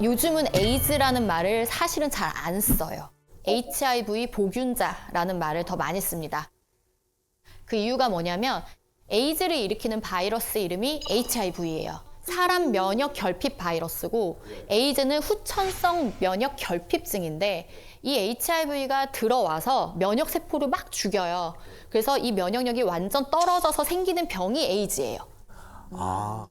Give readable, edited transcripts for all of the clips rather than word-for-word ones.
요즘은 에이즈라는 말을 사실은 잘 안 써요. HIV 보균자라는 말을 더 많이 씁니다. 그 이유가 뭐냐면 에이즈를 일으키는 바이러스 이름이 HIV예요. 사람 면역 결핍 바이러스고 에이즈는 후천성 면역 결핍증인데 이 HIV가 들어와서 면역 세포를 막 죽여요. 그래서 이 면역력이 완전 떨어져서 생기는 병이 에이즈예요. 아,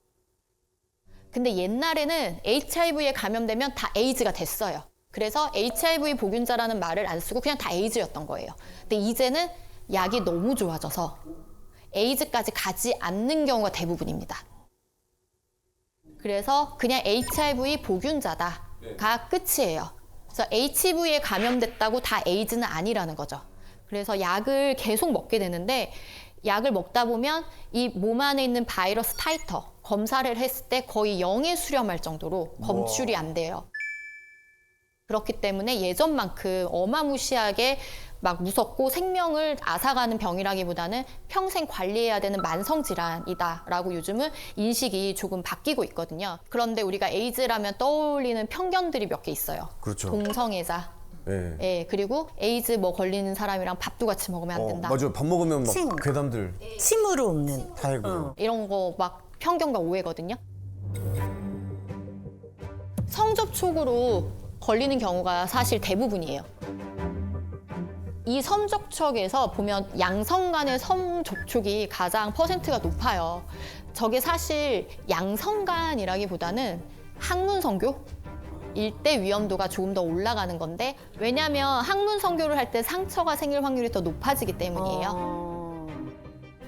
근데 옛날에는 HIV에 감염되면 다 에이즈가 됐어요. 그래서 HIV 보균자라는 말을 안 쓰고 그냥 다 에이즈였던 거예요. 근데 이제는 약이 너무 좋아져서 에이즈까지 가지 않는 경우가 대부분입니다. 그래서 그냥 HIV 보균자다가 끝이에요. 그래서 HIV에 감염됐다고 다 에이즈는 아니라는 거죠. 그래서 약을 계속 먹게 되는데 약을 먹다 보면 이 몸 안에 있는 바이러스 타이터 검사를 했을 때 거의 0에 수렴할 정도로 검출이 안 돼요. 그렇기 때문에 예전만큼 어마무시하게 막 무섭고 생명을 앗아가는 병이라기보다는 평생 관리해야 되는 만성질환이다라고 요즘은 인식이 조금 바뀌고 있거든요. 그런데 우리가 에이즈라면 떠올리는 편견들이 몇 개 있어요. 그렇죠. 동성애자. 예. 예, 그리고 에이즈 뭐 걸리는 사람이랑 밥도 같이 먹으면 안 된다. 맞아요. 밥 먹으면 막 침. 괴담들 침으로 옵는. 살고. 이런 거 막 편견과 오해거든요. 성접촉으로 걸리는 경우가 사실 대부분이에요. 이 성접촉에서 보면 양성 간의 성접촉이 가장 퍼센트가 높아요. 저게 사실 양성간이라기보다는 항문성교? 일대 위험도가 조금 더 올라가는 건데 왜냐하면 항문성교를 할 때 상처가 생길 확률이 더 높아지기 때문이에요.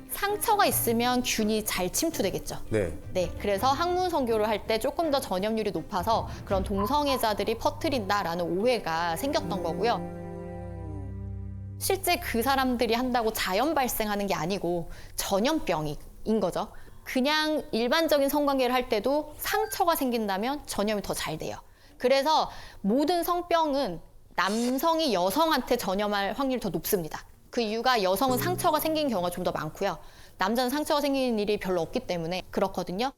상처가 있으면 균이 잘 침투되겠죠. 네. 네, 그래서 항문성교를 할 때 조금 더 전염률이 높아서 그런 동성애자들이 퍼뜨린다라는 오해가 생겼던 거고요. 실제 그 사람들이 한다고 자연 발생하는 게 아니고 전염병인 거죠. 그냥 일반적인 성관계를 할 때도 상처가 생긴다면 전염이 더 잘 돼요. 그래서 모든 성병은 남성이 여성한테 전염할 확률이 더 높습니다. 그 이유가 여성은 상처가 생긴 경우가 좀 더 많고요. 남자는 상처가 생기는 일이 별로 없기 때문에 그렇거든요.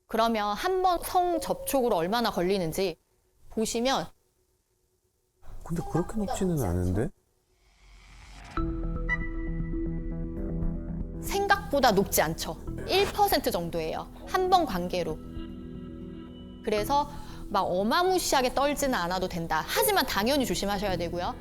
그러면 한 번 성접촉으로 얼마나 걸리는지 보시면 근데 그렇게 높지는 않은데? 생각보다 높지 않죠. 1% 정도예요. 한 번 관계로. 그래서 막 어마무시하게 떨지는 않아도 된다. 하지만 당연히 조심하셔야 되고요.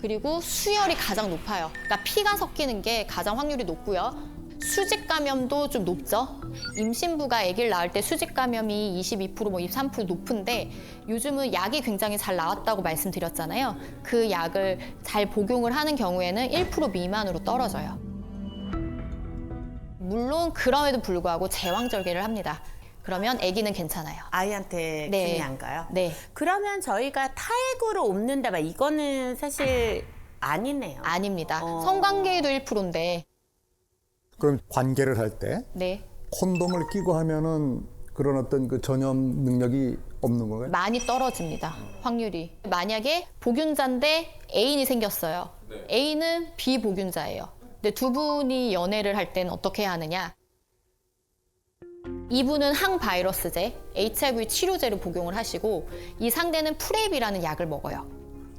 그리고 수혈이 가장 높아요. 그러니까 피가 섞이는 게 가장 확률이 높고요. 수직 감염도 좀 높죠. 임신부가 아기를 낳을 때 수직 감염이 22%, 뭐 23% 높은데 요즘은 약이 굉장히 잘 나왔다고 말씀드렸잖아요. 그 약을 잘 복용을 하는 경우에는 1% 미만으로 떨어져요. 물론 그럼에도 불구하고 제왕절개를 합니다. 그러면 아기는 괜찮아요. 아이한테 네. 균이 안 가요? 네. 그러면 저희가 타액으로 옮는다 봐. 이거는 사실 아니네요. 아닙니다. 성관계에도 1%인데. 그럼 관계를 할 때 네. 콘돔을 끼고 하면은 그런 어떤 그 전염 능력이 없는 건가요? 많이 떨어집니다. 확률이. 만약에 보균자인데 애인이 생겼어요. 애인은 비보균자예요. 근데 두 분이 연애를 할 때는 어떻게 해야 하느냐? 이분은 항바이러스제, HIV 치료제를 복용을 하시고 이 상대는 프랩이라는 약을 먹어요.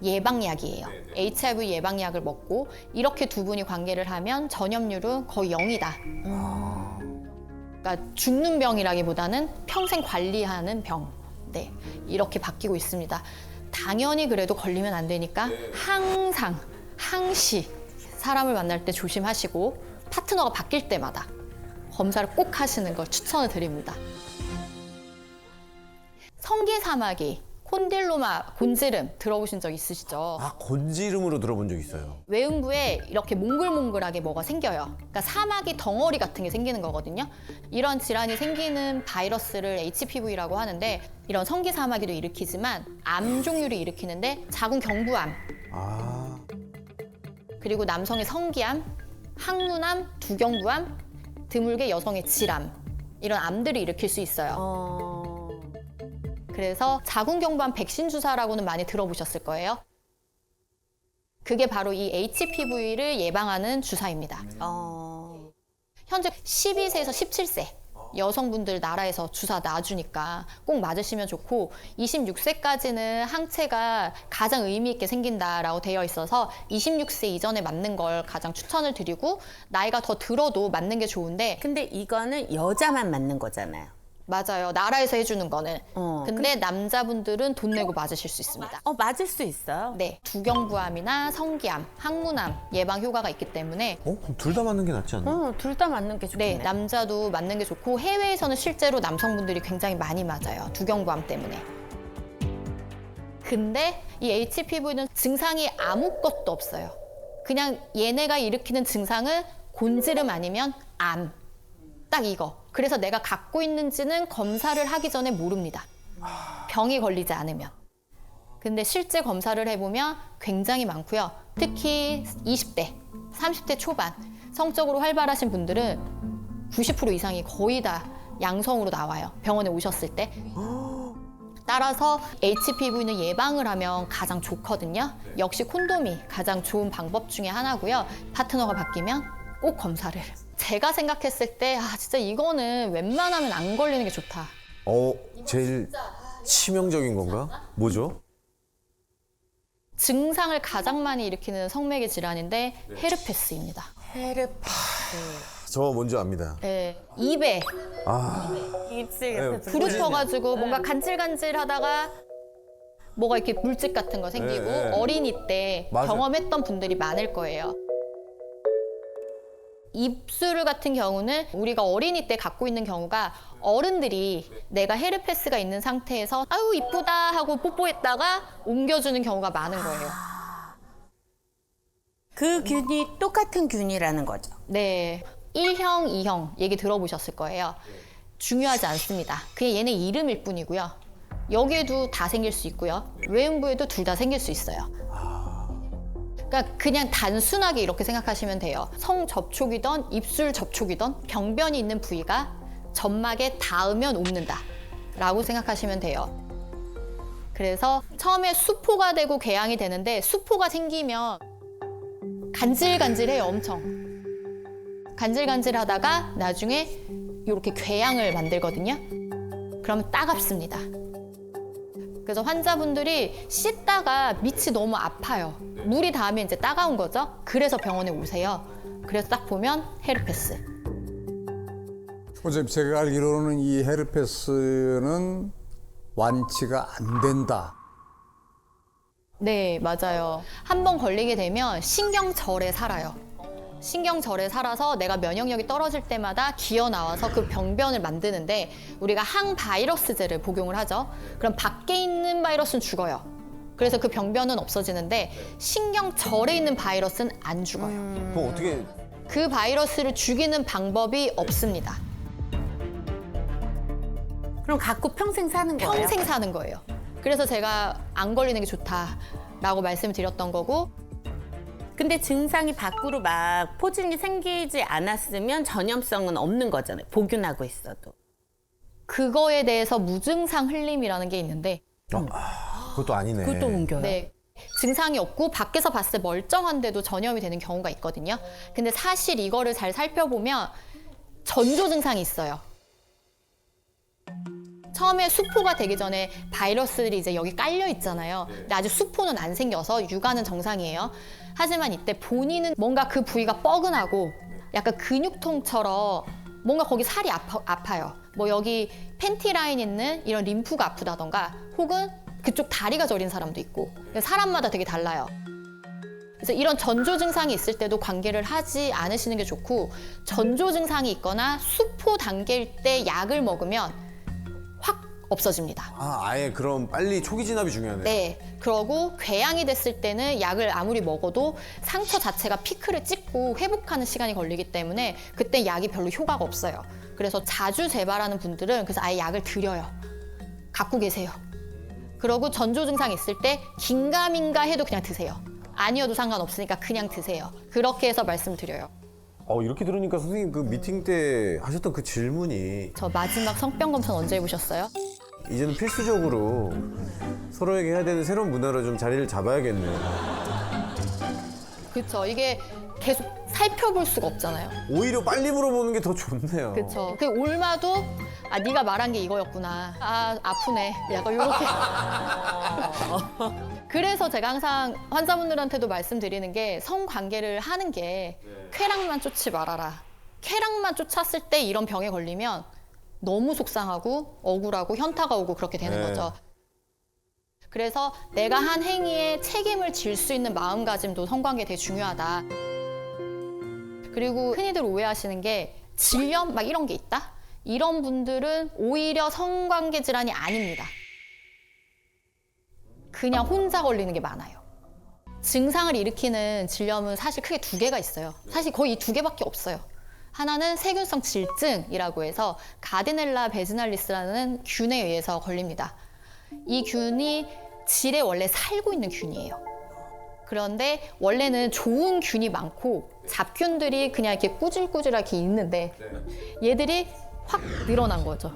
예방약이에요. HIV 예방약을 먹고 이렇게 두 분이 관계를 하면 전염률은 거의 0이다. 그러니까 죽는 병이라기보다는 평생 관리하는 병. 네, 이렇게 바뀌고 있습니다. 당연히 그래도 걸리면 안 되니까 항상, 항시 사람을 만날 때 조심하시고 파트너가 바뀔 때마다 검사를 꼭 하시는 걸 추천을 드립니다. 성기사마귀, 콘딜로마, 곤지름 들어보신 적 있으시죠? 아, 곤지름으로 들어본 적 있어요. 외음부에 이렇게 몽글몽글하게 뭐가 생겨요. 그러니까 사마귀 덩어리 같은 게 생기는 거거든요. 이런 질환이 생기는 바이러스를 HPV라고 하는데 이런 성기사마귀도 일으키지만 암 종류를 일으키는데 자궁 경부암, 아, 그리고 남성의 성기암, 항문암, 두경부암, 드물게 여성의 질암 이런 암들을 일으킬 수 있어요. 그래서 자궁경부암 백신 주사라고는 많이 들어보셨을 거예요. 그게 바로 이 HPV를 예방하는 주사입니다. 현재 12세에서 17세 여성분들 나라에서 주사 놔주니까 꼭 맞으시면 좋고 26세까지는 항체가 가장 의미 있게 생긴다라고 되어 있어서 26세 이전에 맞는 걸 가장 추천을 드리고 나이가 더 들어도 맞는 게 좋은데 근데 이거는 여자만 맞는 거잖아요. 맞아요. 나라에서 해주는 거는. 어, 근데 남자분들은 돈 내고 맞으실 수 있습니다. 맞을 수 있어요. 네, 두경부암이나 성기암, 항문암 예방 효과가 있기 때문에 둘 다 맞는 게 낫지 않나? 둘 다 맞는 게 좋겠네. 네, 남자도 맞는 게 좋고 해외에서는 실제로 남성분들이 굉장히 많이 맞아요. 두경부암 때문에. 근데 이 HPV는 증상이 아무것도 없어요. 그냥 얘네가 일으키는 증상은 곤지름 아니면 암. 딱 이거. 그래서 내가 갖고 있는지는 검사를 하기 전에 모릅니다. 병이 걸리지 않으면. 근데 실제 검사를 해보면 굉장히 많고요. 특히 20대, 30대 초반 성적으로 활발하신 분들은 90% 이상이 거의 다 양성으로 나와요. 병원에 오셨을 때. 따라서 HPV는 예방을 하면 가장 좋거든요. 역시 콘돔이 가장 좋은 방법 중에 하나고요. 파트너가 바뀌면 꼭 검사를. 제가 생각했을 때 진짜 이거는 웬만하면 안 걸리는 게 좋다. 제일 치명적인 건가? 뭐죠? 증상을 가장 많이 일으키는 성매개 질환인데 헤르페스입니다. 저 뭔지 압니다. 네, 입에 입술 네, 옆에 부르터가지고 뭔가 간질간질하다가 뭐가 이렇게 물집 같은 거 생기고 네. 어린이 때 맞아요. 경험했던 분들이 많을 거예요. 입술 같은 경우는 우리가 어린이 때 갖고 있는 경우가 어른들이 내가 헤르페스가 있는 상태에서 아유 이쁘다 하고 뽀뽀했다가 옮겨주는 경우가 많은 거예요. 그 균이 똑같은 균이라는 거죠. 네, 1형, 2형 얘기 들어보셨을 거예요. 중요하지 않습니다. 그냥 얘네 이름일 뿐이고요. 여기에도 다 생길 수 있고요. 외음부에도 둘 다 생길 수 있어요. 그러니까 그냥 단순하게 이렇게 생각하시면 돼요. 성 접촉이든 입술 접촉이든 병변이 있는 부위가 점막에 닿으면 옮는다 라고 생각하시면 돼요. 그래서 처음에 수포가 되고 궤양이 되는데 수포가 생기면 간질간질해요. 엄청 간질간질하다가 나중에 이렇게 궤양을 만들거든요. 그러면 따갑습니다. 그래서 환자분들이 씻다가 밑이 너무 아파요. 물이 닿으면 이제 따가운 거죠. 그래서 병원에 오세요. 그래서 딱 보면 헤르페스. 선생님, 제가 알기로는 이 헤르페스는 완치가 안 된다. 네, 맞아요. 한 번 걸리게 되면 신경절에 살아요. 신경절에 살아서 내가 면역력이 떨어질 때마다 기어 나와서 그 병변을 만드는데 우리가 항바이러스제를 복용을 하죠. 그럼 밖에 있는 바이러스는 죽어요. 그래서 그 병변은 없어지는데 신경절에 있는 바이러스는 안 죽어요. 그럼 어떻게 그 바이러스를 죽이는 방법이 없습니다. 그럼 갖고 평생 사는 거예요? 평생 사는 거예요. 그래서 제가 안 걸리는 게 좋다라고 말씀을 드렸던 거고 근데 증상이 밖으로 막 포진이 생기지 않았으면 전염성은 없는 거잖아요. 복균하고 있어도. 그거에 대해서 무증상 흘림이라는 게 있는데 그것도 아니네. 그것도 옮겨요. 네. 증상이 없고 밖에서 봤을 때 멀쩡한데도 전염이 되는 경우가 있거든요. 근데 사실 이거를 잘 살펴보면 전조 증상이 있어요. 처음에 수포가 되기 전에 바이러스들이 이제 여기 깔려 있잖아요. 근데 아직 수포는 안 생겨서 육아는 정상이에요. 하지만 이때 본인은 뭔가 그 부위가 뻐근하고 약간 근육통처럼 뭔가 거기 살이 아파요. 뭐 여기 팬티 라인 있는 이런 림프가 아프다던가 혹은 그쪽 다리가 저린 사람도 있고 사람마다 되게 달라요. 그래서 이런 전조 증상이 있을 때도 관계를 하지 않으시는 게 좋고 전조 증상이 있거나 수포 단계일 때 약을 먹으면 확 없어집니다. 아예 그럼 빨리 초기 진압이 중요하네요. 네, 그러고 궤양이 됐을 때는 약을 아무리 먹어도 상처 자체가 피크를 찍고 회복하는 시간이 걸리기 때문에 그때 약이 별로 효과가 없어요. 그래서 자주 재발하는 분들은 그래서 아예 약을 드려요. 갖고 계세요. 그러고 전조 증상 있을 때 긴가민가 해도 그냥 드세요. 아니어도 상관없으니까 그냥 드세요. 그렇게 해서 말씀드려요. 이렇게 들으니까 선생님 그 미팅 때 하셨던 그 질문이 저 마지막 성병 검사는 언제 해보셨어요? 이제는 필수적으로 서로에게 해야 되는 새로운 문화로 좀 자리를 잡아야겠네요. 그렇죠. 이게 계속 살펴볼 수가 없잖아요. 오히려 빨리 물어보는 게 더 좋네요. 그렇죠. 그 올마도 네가 말한 게 이거였구나. 아프네. 약간 요렇게. 그래서 제가 항상 환자분들한테도 말씀드리는 게 성관계를 하는 게 쾌락만 쫓지 말아라. 쾌락만 쫓았을 때 이런 병에 걸리면 너무 속상하고 억울하고 현타가 오고 그렇게 되는 네. 거죠. 그래서 내가 한 행위에 책임을 질 수 있는 마음가짐도 성관계에 되게 중요하다. 그리고 흔히들 오해하시는 게 질염 막 이런 게 있다? 이런 분들은 오히려 성관계 질환이 아닙니다. 그냥 혼자 걸리는 게 많아요. 증상을 일으키는 질염은 사실 크게 두 개가 있어요. 사실 거의 이 두 개밖에 없어요. 하나는 세균성 질증이라고 해서 가디넬라 베지날리스라는 균에 의해서 걸립니다. 이 균이 질에 원래 살고 있는 균이에요. 그런데 원래는 좋은 균이 많고 잡균들이 그냥 이렇게 꾸질꾸질하게 있는데 얘들이 확 늘어난 거죠.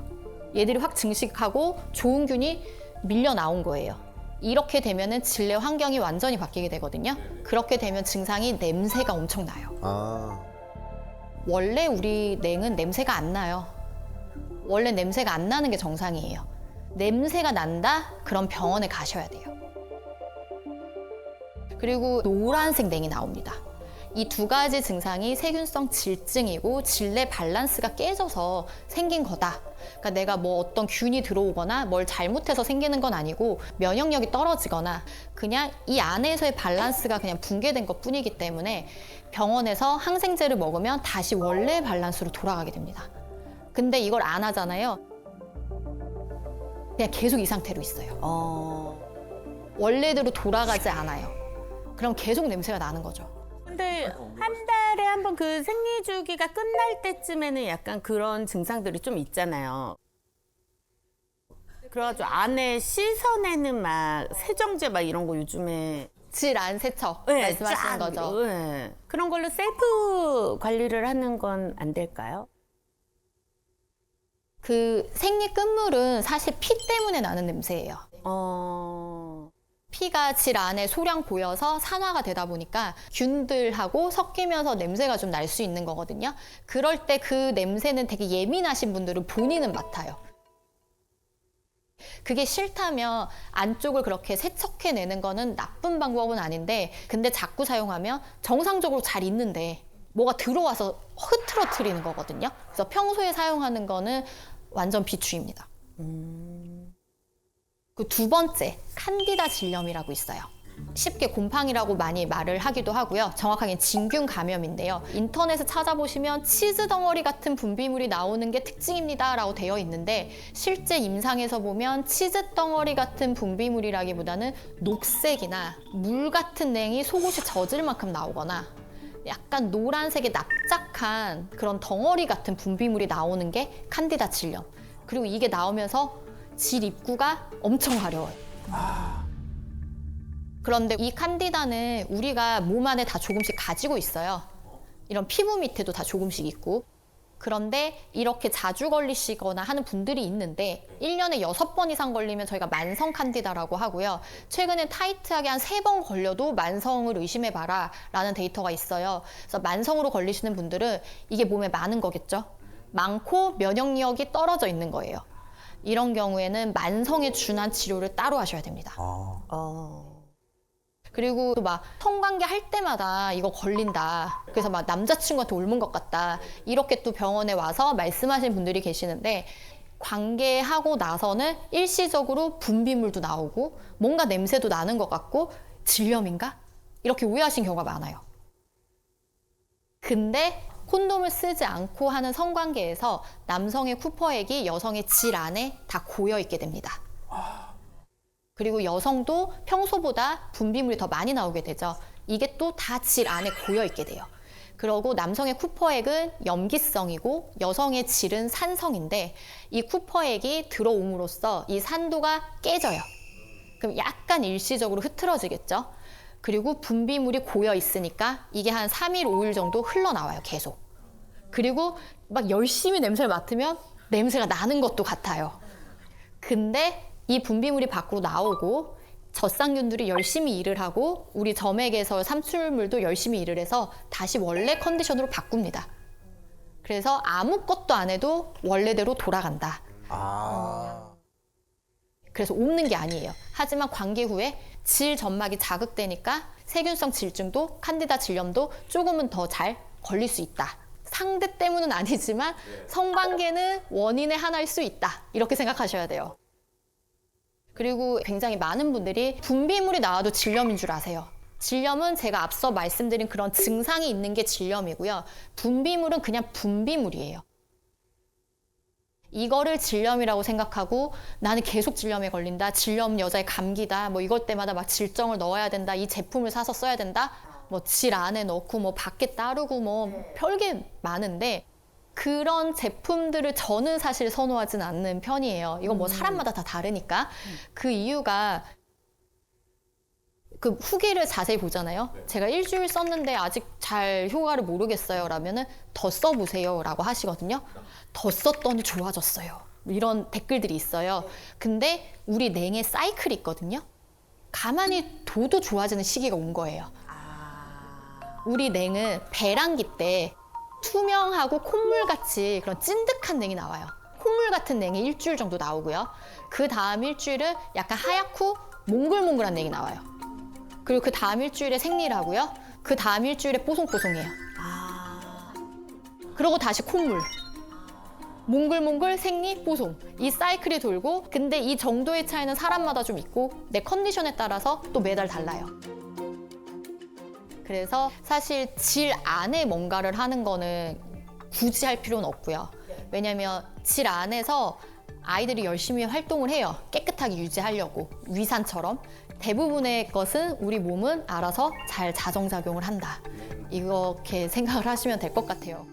얘들이 확 증식하고 좋은 균이 밀려 나온 거예요. 이렇게 되면은 질내 환경이 완전히 바뀌게 되거든요. 그렇게 되면 증상이 냄새가 엄청 나요. 아, 원래 우리 냉은 냄새가 안 나요. 원래 냄새가 안 나는 게 정상이에요. 냄새가 난다? 그럼 병원에 가셔야 돼요. 그리고 노란색 냉이 나옵니다. 이 두 가지 증상이 세균성 질증이고 질내 밸런스가 깨져서 생긴 거다. 그러니까 내가 뭐 어떤 균이 들어오거나 뭘 잘못해서 생기는 건 아니고 면역력이 떨어지거나 그냥 이 안에서의 밸런스가 그냥 붕괴된 것 뿐이기 때문에 병원에서 항생제를 먹으면 다시 원래 밸런스로 돌아가게 됩니다. 근데 이걸 안 하잖아요. 그냥 계속 이 상태로 있어요. 원래대로 돌아가지 않아요. 그럼 계속 냄새가 나는 거죠. 근데 한 달에 한 번 그 생리 주기가 끝날 때쯤에는 약간 그런 증상들이 좀 있잖아요. 그래가지고 안에 씻어내는 막 세정제 막 이런 거 요즘에 질안 세척 네, 말씀하시는 쫙, 거죠. 네. 그런 걸로 셀프 관리를 하는 건 안 될까요? 그 생리 끝물은 사실 피 때문에 나는 냄새예요. 피가 질 안에 소량 고여서 산화가 되다 보니까 균들하고 섞이면서 냄새가 좀 날 수 있는 거거든요. 그럴 때 그 냄새는 되게 예민하신 분들은 본인은 맡아요. 그게 싫다면 안쪽을 그렇게 세척해내는 거는 나쁜 방법은 아닌데 근데 자꾸 사용하면 정상적으로 잘 있는데 뭐가 들어와서 흐트러뜨리는 거거든요. 그래서 평소에 사용하는 거는 완전 비추입니다. 그 두 번째, 칸디다 질염이라고 있어요. 쉽게 곰팡이라고 많이 말을 하기도 하고요. 정확하게 진균 감염인데요. 인터넷에 찾아보시면 치즈 덩어리 같은 분비물이 나오는 게 특징입니다 라고 되어 있는데 실제 임상에서 보면 치즈 덩어리 같은 분비물이라기보다는 녹색이나 물 같은 냉이 속옷이 젖을 만큼 나오거나 약간 노란색의 납작한 그런 덩어리 같은 분비물이 나오는 게 칸디다 질염. 그리고 이게 나오면서 질 입구가 엄청 가려워요. 그런데 이 칸디다는 우리가 몸 안에 다 조금씩 가지고 있어요. 이런 피부 밑에도 다 조금씩 있고. 그런데 이렇게 자주 걸리시거나 하는 분들이 있는데 1년에 6번 이상 걸리면 저희가 만성 칸디다라고 하고요. 최근에 타이트하게 한 3번 걸려도 만성을 의심해봐라 라는 데이터가 있어요. 그래서 만성으로 걸리시는 분들은 이게 몸에 많은 거겠죠. 많고 면역력이 떨어져 있는 거예요. 이런 경우에는 만성에 준한 치료를 따로 하셔야 됩니다. 그리고 또 막 성관계 할 때마다 이거 걸린다. 그래서 막 남자친구한테 옮은 것 같다. 이렇게 또 병원에 와서 말씀하시는 분들이 계시는데 관계하고 나서는 일시적으로 분비물도 나오고 뭔가 냄새도 나는 것 같고 질염인가? 이렇게 오해하신 경우가 많아요. 근데 콘돔을 쓰지 않고 하는 성관계에서 남성의 쿠퍼액이 여성의 질 안에 다 고여 있게 됩니다. 그리고 여성도 평소보다 분비물이 더 많이 나오게 되죠. 이게 또 다 질 안에 고여 있게 돼요. 그리고 남성의 쿠퍼액은 염기성이고 여성의 질은 산성인데 이 쿠퍼액이 들어옴으로써 이 산도가 깨져요. 그럼 약간 일시적으로 흐트러지겠죠. 그리고 분비물이 고여 있으니까 이게 한 3일, 5일 정도 흘러나와요, 계속. 그리고 막 열심히 냄새를 맡으면 냄새가 나는 것도 같아요. 근데 이 분비물이 밖으로 나오고 젖쌍균들이 열심히 일을 하고 우리 점액에서 삼출물도 열심히 일을 해서 다시 원래 컨디션으로 바꿉니다. 그래서 아무것도 안 해도 원래대로 돌아간다. 그래서 옮는 게 아니에요. 하지만 관계 후에 질 점막이 자극되니까 세균성 질증도 칸디다 질염도 조금은 더 잘 걸릴 수 있다. 상대 때문은 아니지만 성관계는 원인의 하나일 수 있다. 이렇게 생각하셔야 돼요. 그리고 굉장히 많은 분들이 분비물이 나와도 질염인 줄 아세요. 질염은 제가 앞서 말씀드린 그런 증상이 있는 게 질염이고요. 분비물은 그냥 분비물이에요. 이거를 질염이라고 생각하고 나는 계속 질염에 걸린다. 질염 여자의 감기다. 뭐 이것 때마다 막 질정을 넣어야 된다. 이 제품을 사서 써야 된다. 뭐 질 안에 넣고 뭐 밖에 따르고 뭐 별게 많은데 그런 제품들을 저는 사실 선호하진 않는 편이에요. 이건 뭐 사람마다 다 다르니까. 그 이유가 그 후기를 자세히 보잖아요. 제가 일주일 썼는데 아직 잘 효과를 모르겠어요. 라면은 더 써보세요. 라고 하시거든요. 더 썼더니 좋아졌어요. 이런 댓글들이 있어요. 근데 우리 냉의 사이클이 있거든요. 가만히 둬도 좋아지는 시기가 온 거예요. 우리 냉은 배란기 때 투명하고 콧물같이 그런 찐득한 냉이 나와요. 콧물 같은 냉이 일주일 정도 나오고요. 그 다음 일주일은 약간 하얗고 몽글몽글한 냉이 나와요. 그리고 그 다음 일주일에 생리를 그 다음 일주일에 뽀송뽀송해요. 그러고 다시 콧물. 몽글몽글, 생리, 뽀송. 이 사이클이 돌고 근데 이 정도의 차이는 사람마다 좀 있고 내 컨디션에 따라서 또 매달 달라요. 그래서 사실 질 안에 뭔가를 하는 거는 굳이 할 필요는 없고요. 왜냐면 질 안에서 아이들이 열심히 활동을 해요. 깨끗하게 유지하려고. 위산처럼. 대부분의 것은 우리 몸은 알아서 잘 자정작용을 한다. 이렇게 생각을 하시면 될 것 같아요.